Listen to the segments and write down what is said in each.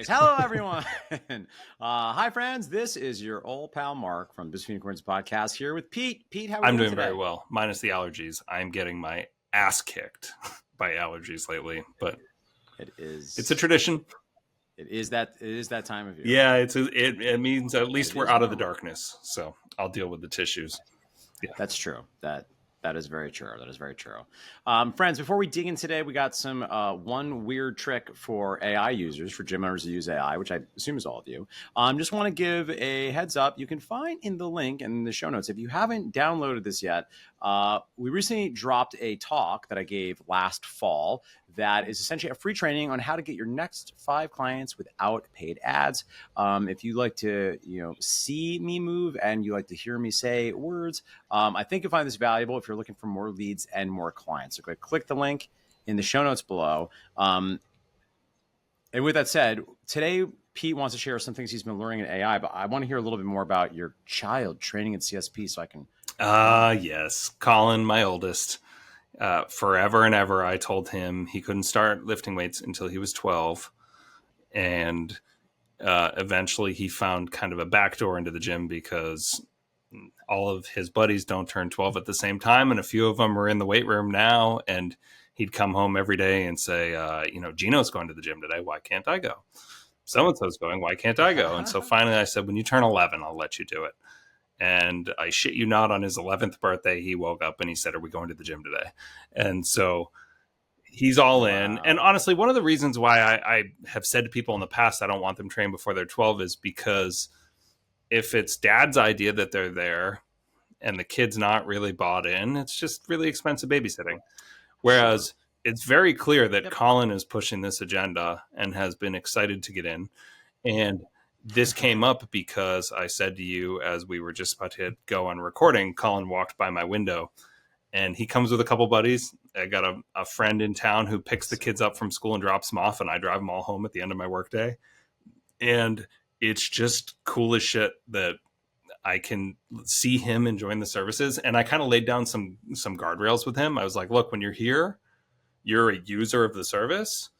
Anyways, hello everyone. Hi friends. This is your old pal Mark from Business Unicorns podcast here with Pete. Pete, how are you I'm doing doing today? very well, minus the allergies. I'm getting my ass kicked by allergies lately, but it's a tradition. It is that time of year. Yeah, it means at least we're out of the normal. darkness. So I'll deal with the tissues. Yeah. That's true. That is very true. That is very true. Friends, before we dig in today, we got some one weird trick for AI users, for gym owners who use AI, which I assume is all of you. Just want to give a heads up. You can find in the link in the show notes. If you haven't downloaded this yet, we recently dropped a talk that I gave last fall that is essentially a free training on how to get your next 5 clients without paid ads. If you like to, see me move and you like to hear me say words, I think you'll find this valuable if you're looking for more leads and more clients. So go ahead, click the link in the show notes below. And with that said, today Pete wants to share some things he's been learning in AI, but I want to hear a little bit more about your child training in CSP so I can. Yes. Colin, my oldest. Forever and ever, I told him he couldn't start lifting weights until he was 12. And eventually he found kind of a backdoor into the gym because all of his buddies don't turn 12 at the same time. And a few of them are in the weight room now. And he'd come home every day and say, Gino's going to the gym today. Why can't I go? So-and-so's going. Why can't I go? And so finally I said, when you turn 11, I'll let you do it. And I shit you not, on his 11th birthday, he woke up and he said, are we going to the gym today? And so he's all in. And honestly, one of the reasons why I have said to people in the past I don't want them trained before they're 12 is because if it's dad's idea that they're there and the kid's not really bought in, it's just really expensive babysitting. Whereas it's very clear that Colin is pushing this agenda and has been excited to get in. And this came up because I said to you, as we were just about to go on recording, Colin walked by my window and he comes with a couple buddies. I got a friend in town who picks the kids up from school and drops them off, and I drive them all home at the end of my workday. And it's just cool as shit that I can see him enjoying the services. And I kind of laid down some guardrails with him. I was like, look, when you're here, you're a user of the service.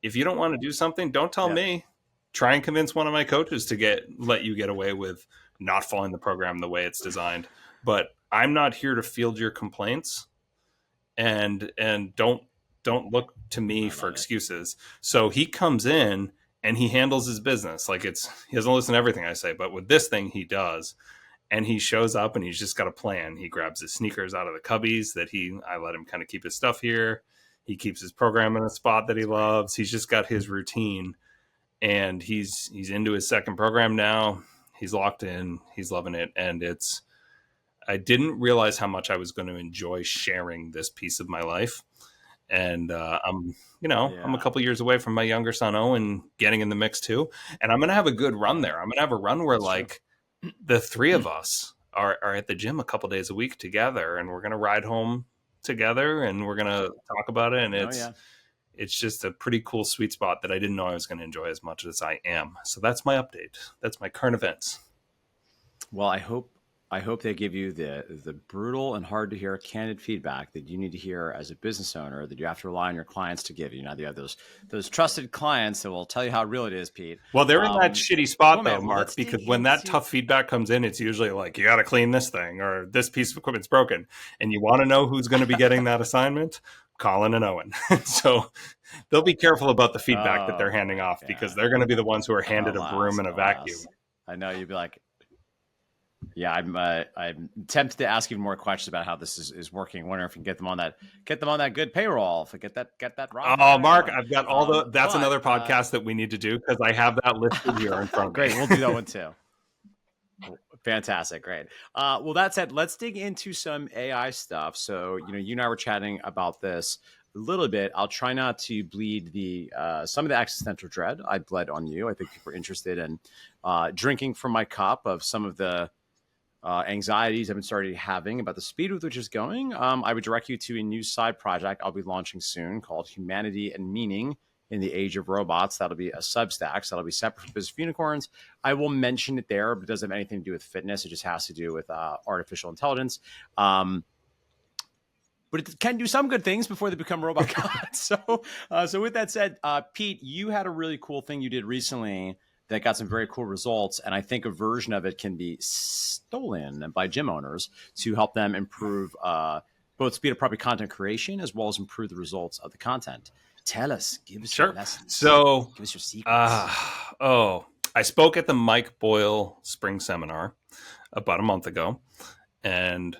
If you don't want to do something, don't tell me. Try and convince one of my coaches to let you get away with not following the program the way it's designed. But I'm not here to field your complaints, and don't look to me for excuses. So he comes in and he handles his business like he doesn't listen to everything I say, but with this thing he does. And he shows up and he's just got a plan. He grabs his sneakers out of the cubbies I let him kind of keep his stuff here. He keeps his program in a spot that he loves. He's just got his routine, and he's into his second program now. He's locked in. He's loving it. And I didn't realize how much I was going to enjoy sharing this piece of my life. And I'm a couple years away from my younger son, Owen, getting in the mix too. And I'm going to have a good run there. I'm going to have a run where the 3 of us are at the gym a couple days a week together, and we're going to ride home together and we're going to talk about it. And it's just a pretty cool sweet spot that I didn't know I was going to enjoy as much as I am. So that's my update. That's my current events. Well, I hope they give you the brutal and hard to hear candid feedback that you need to hear as a business owner, that you have to rely on your clients to give you. Now, you have those trusted clients that will tell you how real it is, Pete. Well, they're in that shitty spot though, Mark, because when that tough feedback comes in, it's usually like, you got to clean this thing, or this piece of equipment's broken. And you want to know who's going to be getting that assignment? Colin and Owen. So they'll be careful about the feedback that they're handing off, because they're going to be the ones who are handed a broom and a vacuum. I know you'd be like, yeah, I'm tempted to ask even more questions about how this is working. Wondering if we can get them on that good payroll. If we get that right. Oh, Mark, I've got that's another podcast that we need to do, because I have that listed here in front of me. Great, we'll do that one too. Fantastic, great. Well, that said, let's dig into some AI stuff. So, you and I were chatting about this a little bit. I'll try not to bleed some of the existential dread I bled on you. I think people are interested in drinking from my cup of some of the anxieties I've been started having about the speed with which it's going. I would direct you to a new side project I'll be launching soon called Humanity and Meaning in the Age of Robots. That'll be a Substack. So that'll be separate from Business Unicorns. I will mention it there, but it doesn't have anything to do with fitness. It just has to do with artificial intelligence. But but it can do some good things before they become robot gods. So with that said, Pete, you had a really cool thing you did recently that got some very cool results, and I think a version of it can be stolen by gym owners to help them improve both speed of proper content creation as well as improve the results of the content. Tell us, give us your lessons. So, give us your secrets. I spoke at the Mike Boyle Spring Seminar about a month ago, and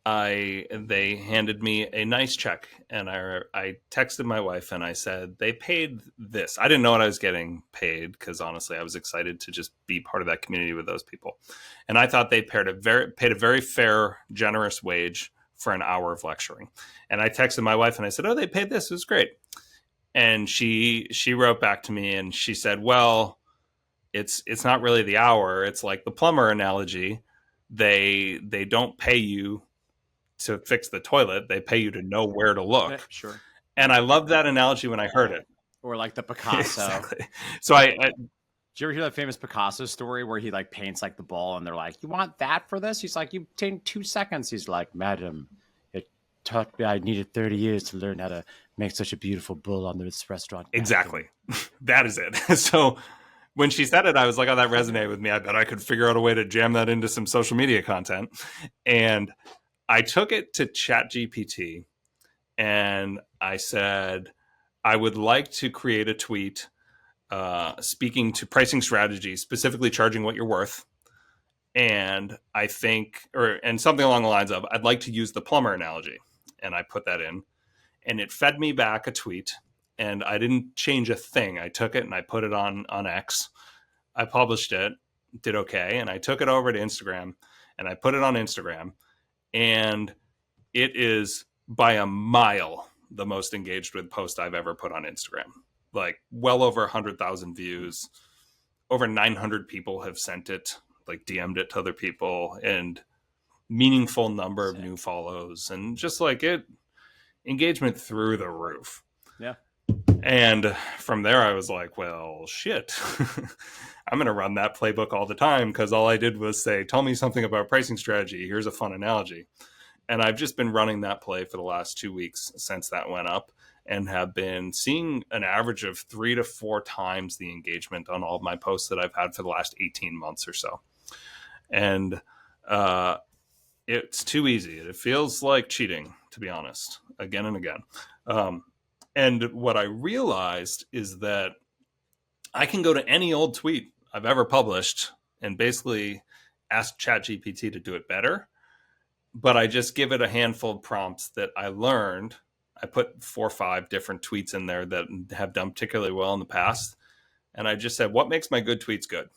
they handed me a nice check, and I texted my wife and I said they paid this. I didn't know what I was getting paid because honestly I was excited to just be part of that community with those people, and I thought they paid a very fair, generous wage for an hour of lecturing. And I texted my wife and I said, "Oh, they paid this. It was great." And she wrote back to me and she said, "Well, it's not really the hour. It's like the plumber analogy. They don't pay you to fix the toilet. They pay you to know where to look." Yeah, sure. And I loved that analogy when I heard it. Or like the Picasso. Exactly. So did you ever hear that famous Picasso story where he like paints like the ball and they're like, "You want that for this?" He's like, "You take 2 seconds." He's like, "Madam, it taught me I needed 30 years to learn how to make such a beautiful bull on this restaurant." Exactly. That is it. So when she said it, I was like, "Oh, that resonated with me. I bet I could figure out a way to jam that into some social media content." And I took it to ChatGPT and I said, I would like to create a tweet speaking to pricing strategies, specifically charging what you're worth. And I think, and something along the lines of, I'd like to use the plumber analogy. And I put that in and it fed me back a tweet, and I didn't change a thing. I took it and I put it on X. I published it, did okay. And I took it over to Instagram and I put it on Instagram, and it is by a mile the most engaged with post I've ever put on Instagram. Like well over 100,000 views, over 900 people have sent it, like DM'd it to other people, and meaningful number of new follows, and just like engagement through the roof. Yeah. And from there I was like, well, shit, I'm going to run that playbook all the time, because all I did was say, tell me something about pricing strategy. Here's a fun analogy. And I've just been running that play for the last 2 weeks since that went up, and have been seeing an average of 3 to 4 times the engagement on all of my posts that I've had for the last 18 months or so. And it's too easy. It feels like cheating, to be honest, again and again. And what I realized is that I can go to any old tweet I've ever published and basically ask ChatGPT to do it better. But I just give it a handful of prompts that I learned. I put 4 or 5 different tweets in there that have done particularly well in the past. And I just said, what makes my good tweets good?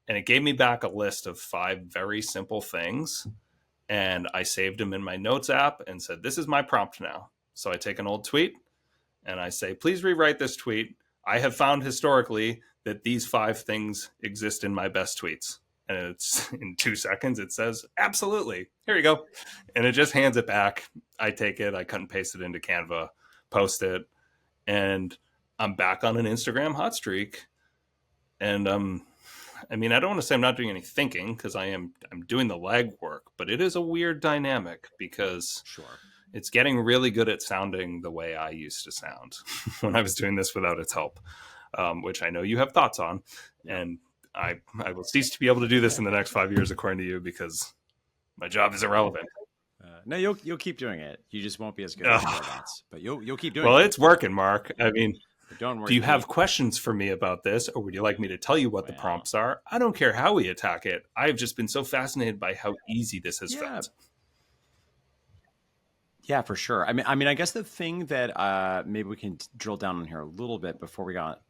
And it gave me back a list of 5 very simple things. And I saved them in my notes app and said, this is my prompt now. So I take an old tweet and I say, please rewrite this tweet. I have found historically that these 5 things exist in my best tweets. And it's in 2 seconds, it says, absolutely, here you go. And it just hands it back. I take it, I cut and paste it into Canva, post it, and I'm back on an Instagram hot streak. And I mean, I don't want to say I'm not doing any thinking, because I'm doing the legwork, but it is a weird dynamic, because it's getting really good at sounding the way I used to sound when I was doing this without its help, which I know you have thoughts on. And I will cease to be able to do this in the next 5 years, according to you, because my job is irrelevant. No, you'll keep doing it. You just won't be as good as robots, but you'll keep doing it. Well, it's working, Mark. I mean, don't worry. Do you have questions for me about this, or would you like me to tell you what the prompts are? I don't care how we attack it. I've just been so fascinated by how easy this has felt. Yeah, for sure. I mean, I guess the thing that maybe we can drill down on here a little bit before we got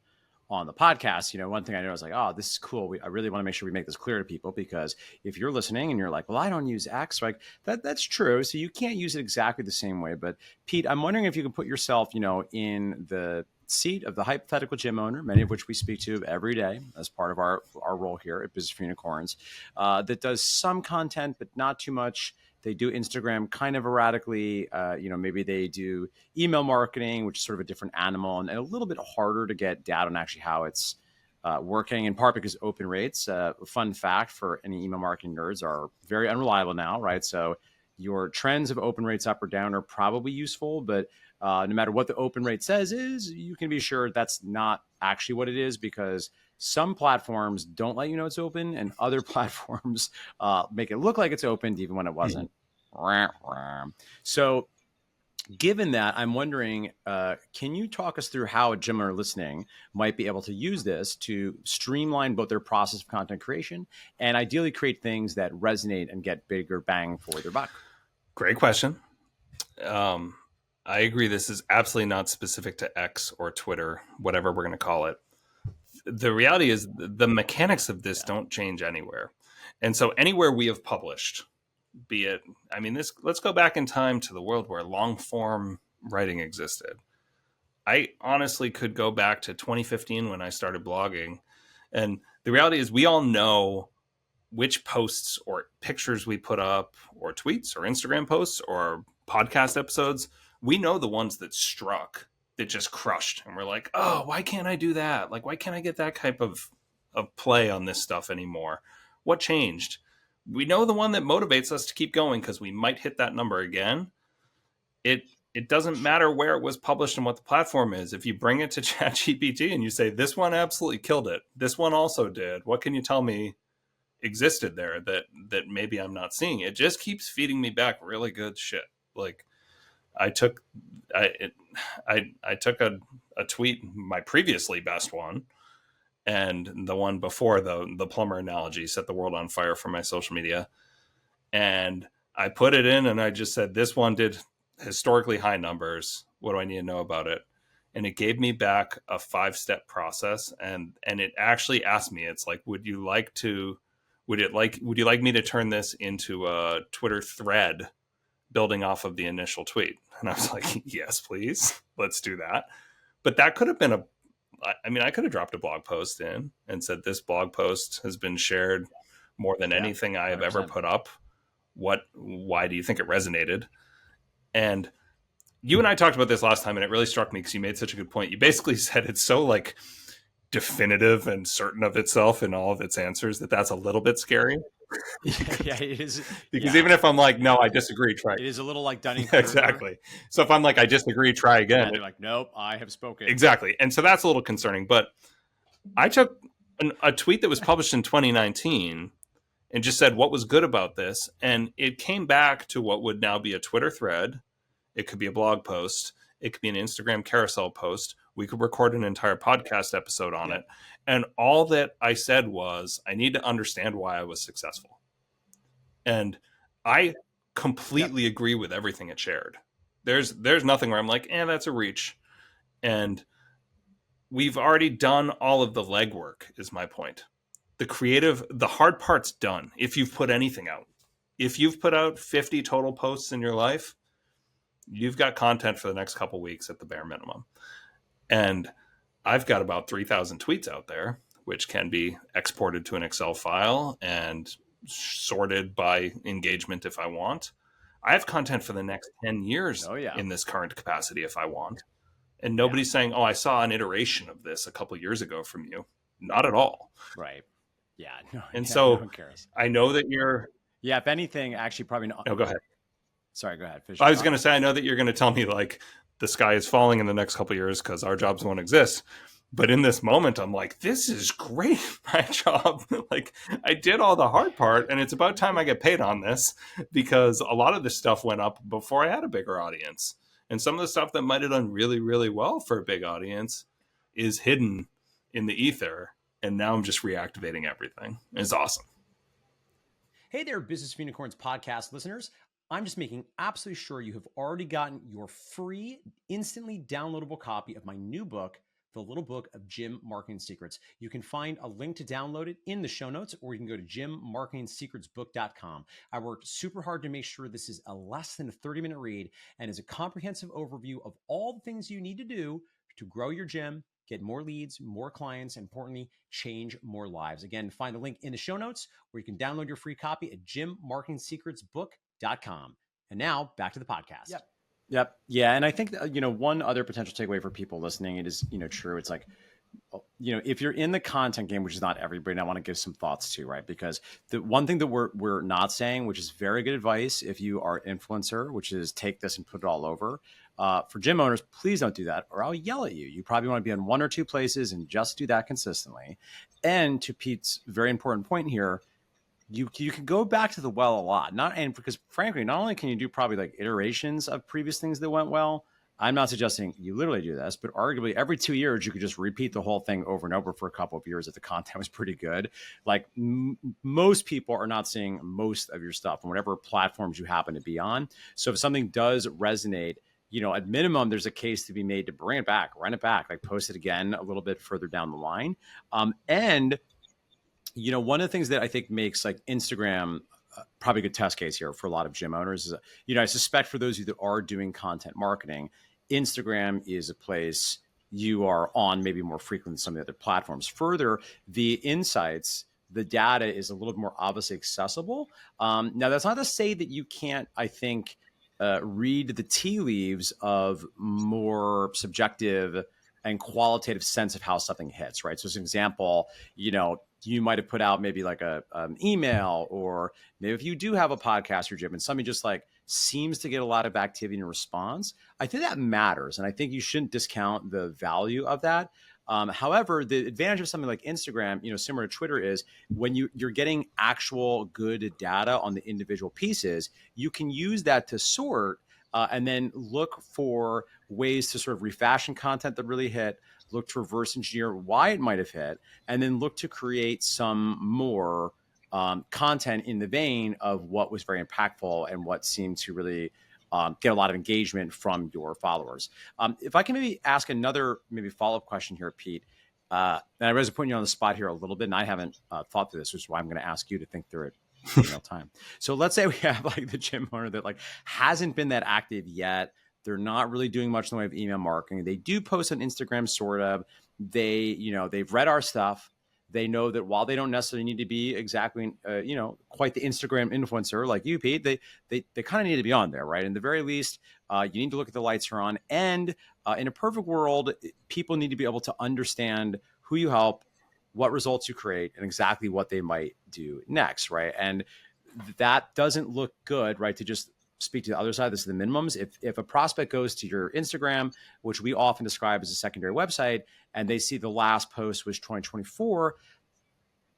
on the podcast, one thing I know is like, oh, this is cool. I really want to make sure we make this clear to people, because if you're listening and you're like, well, I don't use X, like that's true. So you can't use it exactly the same way. But Pete, I'm wondering if you can put yourself, in the seat of the hypothetical gym owner, many of which we speak to every day as part of our role here at Business for Unicorns, that does some content, but not too much. They do Instagram kind of erratically. Maybe they do email marketing, which is sort of a different animal, and a little bit harder to get data on actually how it's working, in part because open rates, fun fact for any email marketing nerds, are very unreliable now, right? So your trends of open rates up or down are probably useful, but no matter what the open rate says is, you can be sure that's not actually what it is, because some platforms don't let you know it's open, and other platforms make it look like it's opened even when it wasn't. So given that, I'm wondering, can you talk us through how a gym owner listening might be able to use this to streamline both their process of content creation and ideally create things that resonate and get bigger bang for their buck? Great question. I agree. This is absolutely not specific to X or Twitter, whatever we're going to call it. The reality is the mechanics of this don't change anywhere. And so anywhere we have published, be it, I mean, let's go back in time to the world where long form writing existed. I honestly could go back to 2015 when I started blogging. And the reality is we all know which posts or pictures we put up or tweets or Instagram posts or podcast episodes. We know the ones that struck, that just crushed. And we're like, oh, why can't I do that? Like, why can't I get that type of play on this stuff anymore? What changed? We know the one that motivates us to keep going because we might hit that number again. It doesn't matter where it was published and what the platform is. If you bring it to ChatGPT and you say, this one absolutely killed it, this one also did, what can you tell me existed there that maybe I'm not seeing? It just keeps feeding me back really good shit. Like I took a tweet, my previously best one, and the one before the plumber analogy set the world on fire for my social media. And I put it in and I just said, this one did historically high numbers. What do I need to know about it? And it gave me back a 5-step process. And it actually asked me, it's like, would you like me to turn this into a Twitter thread building off of the initial tweet? And I was like, yes, please, let's do that. But that could have been I could have dropped a blog post in and said, this blog post has been shared more than anything I have 100%. Ever put up. Why do you think it resonated? And you and I talked about this last time, and it really struck me because you made such a good point. You basically said it's so like definitive and certain of itself in all of its answers that's a little bit scary. Yeah, it is. Because even if I'm like, no, I disagree, try. It is a little like Dunning. Exactly. So if I'm like, I disagree, try again. And you're like, nope, I have spoken. Exactly. And so that's a little concerning. But I took a tweet that was published in 2019 and just said what was good about this. And it came back to what would now be a Twitter thread. It could be a blog post. It could be an Instagram carousel post. We could record an entire podcast episode on it. And all that I said was, I need to understand why I was successful. And I completely agree with everything it shared. There's nothing where I'm like, that's a reach. And we've already done all of the legwork, is my point. The hard part's done. If you've put anything out, if you've put out 50 total posts in your life, you've got content for the next couple weeks at the bare minimum. And I've got about 3,000 tweets out there, which can be exported to an Excel file and sorted by engagement if I want. I have content for the next 10 years in this current capacity if I want. And nobody's saying, I saw an iteration of this a couple of years ago from you. Not at all. Right. Yeah. So no one cares. I know that you're... Yeah, if anything, actually probably not. No, go ahead. Sorry, go ahead. I was going to say, I know that you're going to tell me like the sky is falling in the next couple of years because our jobs won't exist. But in this moment, I'm like, this is great. My job, like I did all the hard part and it's about time I get paid on this, because a lot of this stuff went up before I had a bigger audience. And some of the stuff that might have done really, really well for a big audience is hidden in the ether. And now I'm just reactivating everything. It's awesome. Hey there, Business Unicorns podcast listeners. I'm just making absolutely sure you have already gotten your free, instantly downloadable copy of my new book, The Little Book of Gym Marketing Secrets. You can find a link to download it in the show notes, or you can go to gymmarketingsecretsbook.com. I worked super hard to make sure this is a less than a 30-minute read and is a comprehensive overview of all the things you need to do to grow your gym, get more leads, more clients, and importantly, change more lives. Again, find the link in the show notes where you can download your free copy at gymmarketingsecretsbook.com. And now back to the podcast. Yep. Yeah. And I think, one other potential takeaway for people listening, it is, true. It's like if you're in the content game, which is not everybody, and I want to give some thoughts to, right? Because the one thing that we're not saying, which is very good advice if you are an influencer, which is take this and put it all over. For gym owners, please don't do that, or I'll yell at you. You probably want to be in one or two places and just do that consistently. And to Pete's very important point here, you can go back to the well a lot. Because frankly, not only can you do probably like iterations of previous things that went well. I'm not suggesting you literally do this, but arguably every 2 years, you could just repeat the whole thing over and over for a couple of years if the content was pretty good. Like most people are not seeing most of your stuff on whatever platforms you happen to be on. So if something does resonate, at minimum, there's a case to be made to bring it back, run it back, like post it again a little bit further down the line. And one of the things that I think makes like Instagram probably a good test case here for a lot of gym owners is, I suspect for those of you that are doing content marketing, Instagram is a place you are on maybe more frequently than some of the other platforms. Further, the insights, the data is a little bit more obviously accessible. Now, that's not to say that you can't, I think, read the tea leaves of more subjective and qualitative sense of how something hits, right? So as an example, you might have put out maybe like an email, or maybe if you do have a podcast or gym and somebody just like seems to get a lot of activity and response, I think that matters. And I think you shouldn't discount the value of that. However, the advantage of something like Instagram, similar to Twitter, is when you're getting actual good data on the individual pieces, you can use that to sort and then look for ways to sort of refashion content that really hit, look to reverse engineer why it might have hit, and then look to create some more content in the vein of what was very impactful and what seemed to really get a lot of engagement from your followers. If I can maybe ask another maybe follow-up question here, Pete, and I was putting you on the spot here a little bit, and I haven't thought through this, which is why I'm going to ask you to think through it in real time. So let's say we have like the gym owner that like hasn't been that active yet. They're not really doing much in the way of email marketing. They do post on Instagram, sort of. They've read our stuff. They know that while they don't necessarily need to be exactly, quite the Instagram influencer like you, Pete, they kind of need to be on there, right? In the very least, you need to look at the lights are on. And in a perfect world, people need to be able to understand who you help, what results you create, and exactly what they might do next, right? And that doesn't look good, right? To just speak to the other side, this is the minimums. If a prospect goes to your Instagram, which we often describe as a secondary website, and they see the last post was 2024,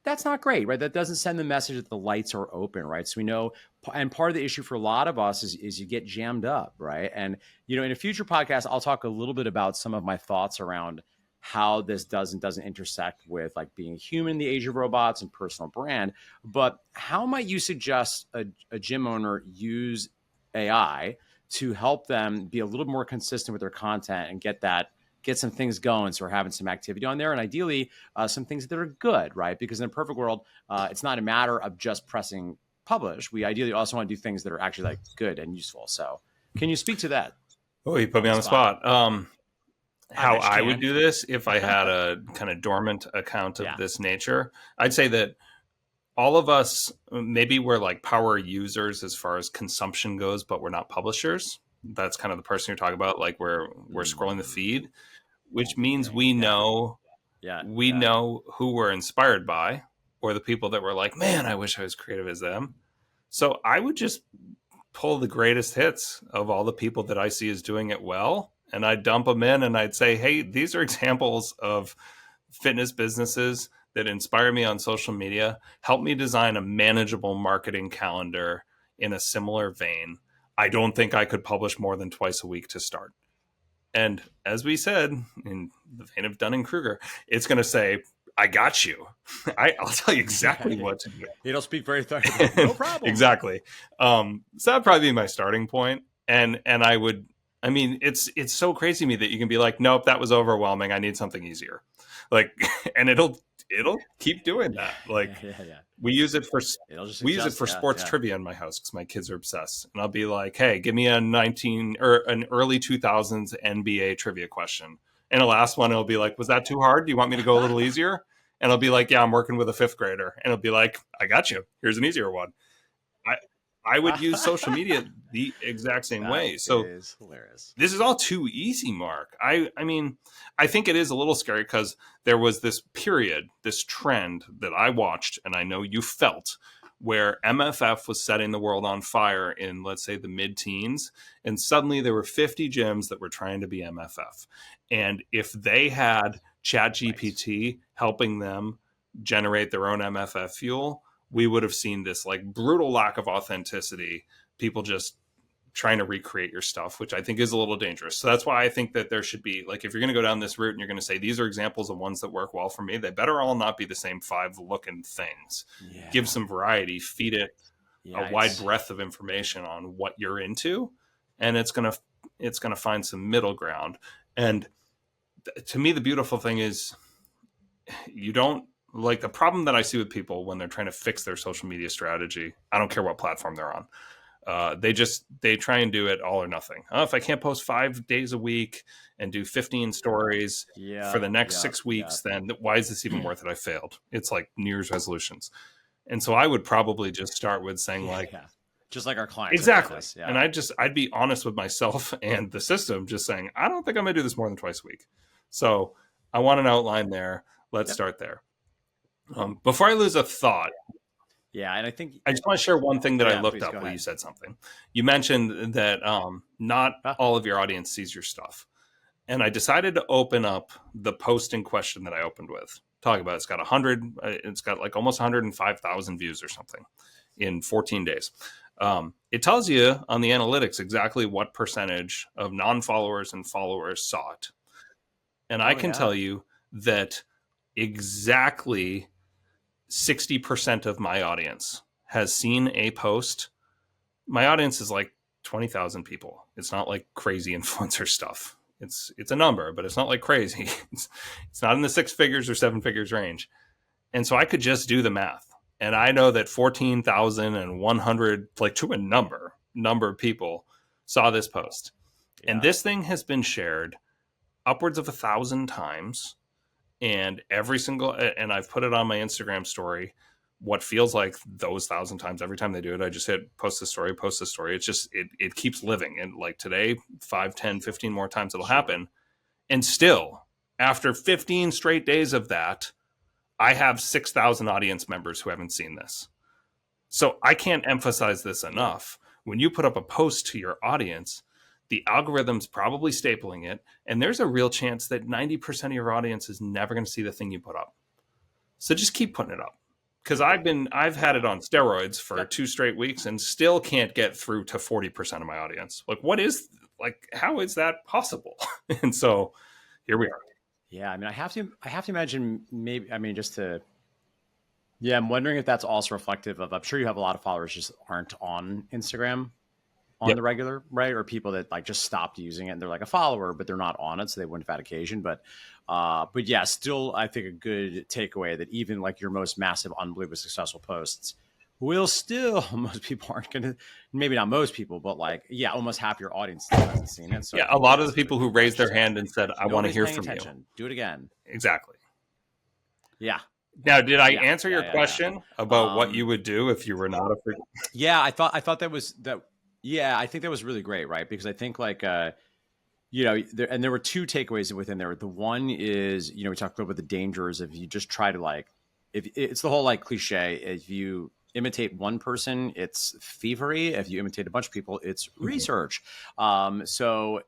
that's not great, right? That doesn't send the message that the lights are open, right? So we know, and part of the issue for a lot of us is you get jammed up, right? And, in a future podcast, I'll talk a little bit about some of my thoughts around how this does and doesn't intersect with like being human in the age of robots and personal brand. But how might you suggest a gym owner use AI to help them be a little more consistent with their content and get some things going, so we're having some activity on there, and ideally some things that are good, right? Because in a perfect world, it's not a matter of just pressing publish. We ideally also want to do things that are actually like good and useful. So can you speak to that? Oh, you put me on the spot. How I would do this if I had a kind of dormant account of this nature, I'd say that all of us, maybe we're like power users as far as consumption goes, but we're not publishers. That's kind of the person you're talking about. Like we're scrolling the feed, which means we know who we're inspired by, or the people that were like, man, I wish I was creative as them. So I would just pull the greatest hits of all the people that I see as doing it well, and I'd dump them in, and I'd say, hey, these are examples of fitness businesses that inspire me on social media. Help me design a manageable marketing calendar in a similar vein. I don't think I could publish more than twice a week to start. And as we said, in the vein of Dunning-Kruger, it's going to say, I got you. I'll tell you exactly what to do. It'll speak very thoroughly. No problem. Exactly. So that'd probably be my starting point. And it's so crazy to me that you can be like, nope, that was overwhelming. I need something easier. Like, and it'll keep doing that. Like we use it for sports trivia in my house because my kids are obsessed. And I'll be like, hey, give me an early 2000s NBA trivia question. And the last one, it'll be like, was that too hard? Do you want me to go a little easier? And I'll be like, yeah, I'm working with a fifth grader. And it'll be like, I got you. Here's an easier one. I would use social media the exact same That way. So is hilarious. this is all too easy, Mark. I mean, I think it is a little scary because there was this period, this trend that I watched and I know you felt, where MFF was setting the world on fire in, let's say, the mid-teens, and suddenly there were 50 gyms that were trying to be MFF. And if they had ChatGPT helping them generate their own MFF fuel, we would have seen this like brutal lack of authenticity, people just trying to recreate your stuff, which I think is a little dangerous. So that's why I think that there should be, like, if you're going to go down this route and you're going to say these are examples of ones that work well for me, they better all not be the same 5 looking things. Yeah. Give some variety, feed it a wide breadth of information on what you're into, and it's going to find some middle ground. And to me, the beautiful thing is you don't, like, the problem that I see with people when they're trying to fix their social media strategy, I don't care what platform they're on. They try and do it all or nothing. If I can't post 5 days a week and do 15 stories for the next 6 weeks, then why is this even worth it? I failed. It's like New Year's resolutions. And so I would probably just start with saying just like our clients. Exactly. And I'd be honest with myself and the system, just saying, I don't think I'm going to do this more than twice a week. So I want an outline there. Let's start there. Before I lose a thought, and I think I just want to share one thing that I looked up while you said something. You mentioned that not all of your audience sees your stuff. And I decided to open up the post in question that I opened with. Talk about it's got like almost 105,000 views or something in 14 days. It tells you on the analytics exactly what percentage of non-followers and followers saw it. And I can tell you that exactly 60% of my audience has seen a post. My audience is like 20,000 people. It's not like crazy influencer stuff. It's a number, but it's not like crazy. It's not in the 6 figures or 7 figures range. And so I could just do the math. And I know that 14,100, like to a number of people saw this post. Yeah. And this thing has been shared upwards of 1,000 times. And and I've put it on my Instagram story, what feels like those 1,000 times. Every time they do it, I just hit post the story. It's just, it keeps living. And like today, 5, 10, 15 more times it'll happen. And still, after 15 straight days of that, I have 6,000 audience members who haven't seen this. So I can't emphasize this enough. When you put up a post to your audience, the algorithm's probably stapling it, and there's a real chance that 90% of your audience is never going to see the thing you put up. So just keep putting it up. Because I've had it on steroids for 2 straight weeks and still can't get through to 40% of my audience. Like, how is that possible? And so here we are. Yeah, I mean, I have to imagine maybe, I'm wondering if that's also reflective of, I'm sure you have a lot of followers just aren't on Instagram on the regular, right? Or people that like just stopped using it and they're like a follower, but they're not on it. So they wouldn't have had occasion. But yeah, still, I think a good takeaway that even like your most massive, unbelievably successful posts will still, most people aren't going to, maybe not most people, but like, almost half your audience still hasn't seen it. So a lot of the people who raised their hand and said, I want to hear from you. Do it again. Exactly. Yeah. Now, did I answer your question about what you would do if you were not a freak? Yeah, I thought that was that. Yeah, I think that was really great, right? Because I think like, there were 2 takeaways within there. The one is, we talked about the dangers if you just try to like, if it's the whole like cliche, if you imitate one person, it's thievery. If you imitate a bunch of people, it's research. So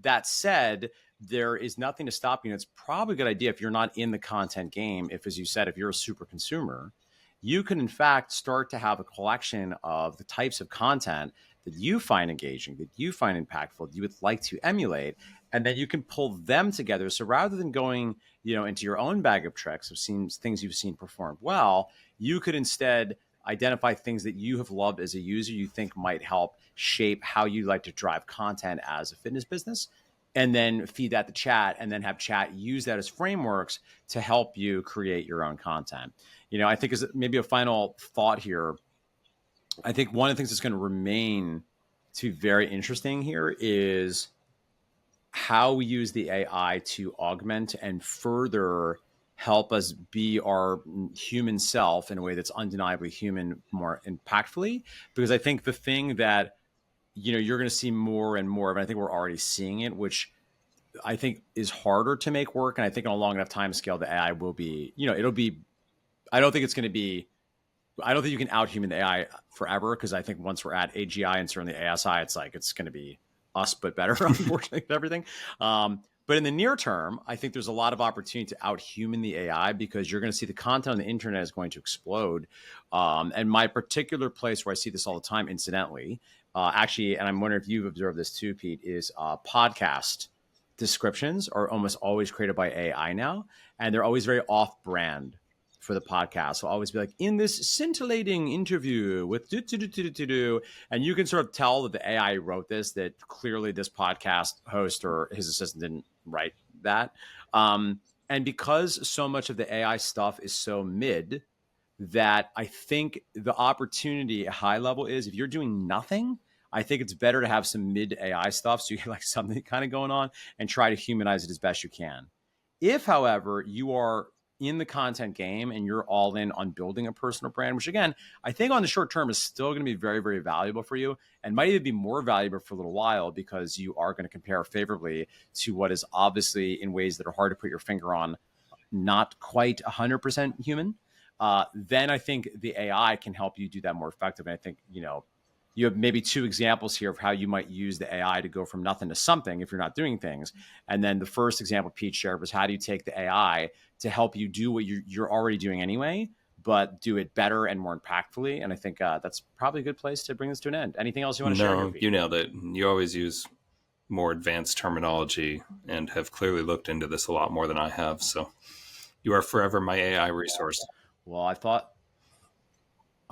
that said, there is nothing to stop you. And it's probably a good idea if you're not in the content game. If, as you said, if you're a super consumer, you can in fact start to have a collection of the types of content that you find engaging, that you find impactful, that you would like to emulate, and then you can pull them together. So rather than going, into your own bag of tricks of things you've seen perform well, you could instead identify things that you have loved as a user you think might help shape how you like to drive content as a fitness business, and then feed that to chat, and then have chat use that as frameworks to help you create your own content. I think as maybe a final thought here, I think one of the things that's going to remain to be very interesting here is how we use the AI to augment and further help us be our human self in a way that's undeniably human more impactfully. Because I think the thing that, you're going to see more and more of, and I think we're already seeing it, which I think is harder to make work. And I think on a long enough time scale, the AI will be, it'll be, I don't think it's going to be, I don't think you can out-human the AI forever, because I think once we're at AGI and certainly ASI, it's going to be us, but better, unfortunately, with everything. But in the near term, I think there's a lot of opportunity to out-human the AI, because you're going to see the content on the internet is going to explode. And my particular place where I see this all the time, incidentally, actually, and I'm wondering if you've observed this too, Pete, is podcast descriptions are almost always created by AI now, and they're always very off-brand for the podcast. So I'll always be like, in this scintillating interview with and you can sort of tell that the AI wrote this, that clearly this podcast host or his assistant didn't write that. And because so much of the AI stuff is so mid, that I think the opportunity at high level is, if you're doing nothing, I think it's better to have some mid AI stuff, so you get something kind of going on, and try to humanize it as best you can. If, however, you are in the content game and you're all in on building a personal brand, which again, I think on the short term is still going to be very, very valuable for you, and might even be more valuable for a little while, because you are going to compare favorably to what is obviously, in ways that are hard to put your finger on, not quite 100% human. Then I think the AI can help you do that more effectively. I think, you have maybe two examples here of how you might use the AI to go from nothing to something if you're not doing things. And then the first example Pete shared was, how do you take the AI to help you do what you're already doing anyway, but do it better and more impactfully? And I think that's probably a good place to bring this to an end. Anything else you want to share? No, you nailed it. You always use more advanced terminology and have clearly looked into this a lot more than I have. So you are forever my AI resource. Well, I thought,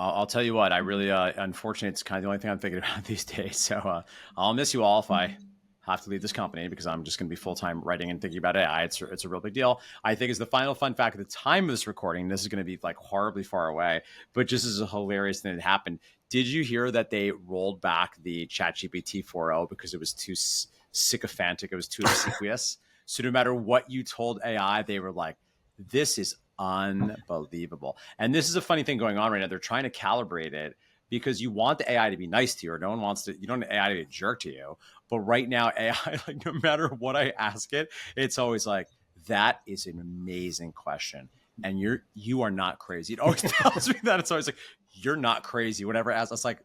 I'll tell you what, I really, unfortunately, it's kind of the only thing I'm thinking about these days. So I'll miss you all if I have to leave this company, because I'm just going to be full-time writing and thinking about AI. It's a real big deal. I think is the final fun fact at the time of this recording, this is going to be horribly far away, but just as a hilarious thing that happened. Did you hear that they rolled back the ChatGPT 4.0 because it was too sycophantic? It was too obsequious. So no matter what you told AI, they were like, this is unbelievable. And this is a funny thing going on right now. They're trying to calibrate it, because you want the AI to be nice to you, or no one wants to, you don't want AI to be a jerk to you. But right now, AI, no matter what I ask it, it's always like, that is an amazing question, and you are not crazy. It always tells me that. It's always like, you're not crazy. Whatever I ask, it's like,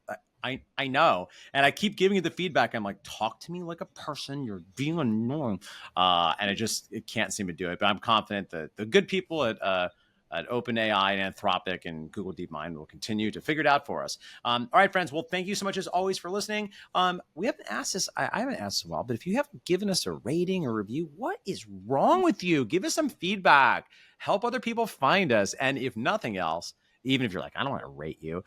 I know. And I keep giving it the feedback. I'm like, talk to me like a person. You're being annoying. And it can't seem to do it. But I'm confident that the good people at OpenAI and Anthropic and Google DeepMind will continue to figure it out for us. All right, friends. Well, thank you so much as always for listening. We haven't asked this. I haven't asked in a while, but if you haven't given us a rating or review, what is wrong with you? Give us some feedback. Help other people find us. And if nothing else, even if you're like, I don't want to rate you,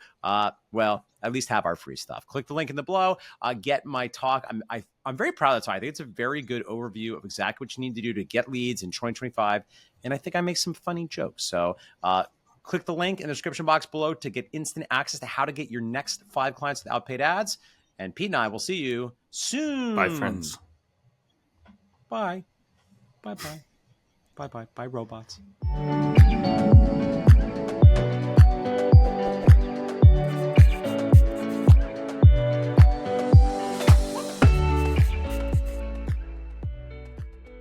well, at least have our free stuff. Click the link in the below. Get my talk. I'm very proud of the talk. I think it's a very good overview of exactly what you need to do to get leads in 2025. And I think I make some funny jokes. So click the link in the description box below to get instant access to how to get your next 5 clients without paid ads. And Pete and I will see you soon. Bye, friends. Bye. Bye-bye. Bye-bye. Bye, robots.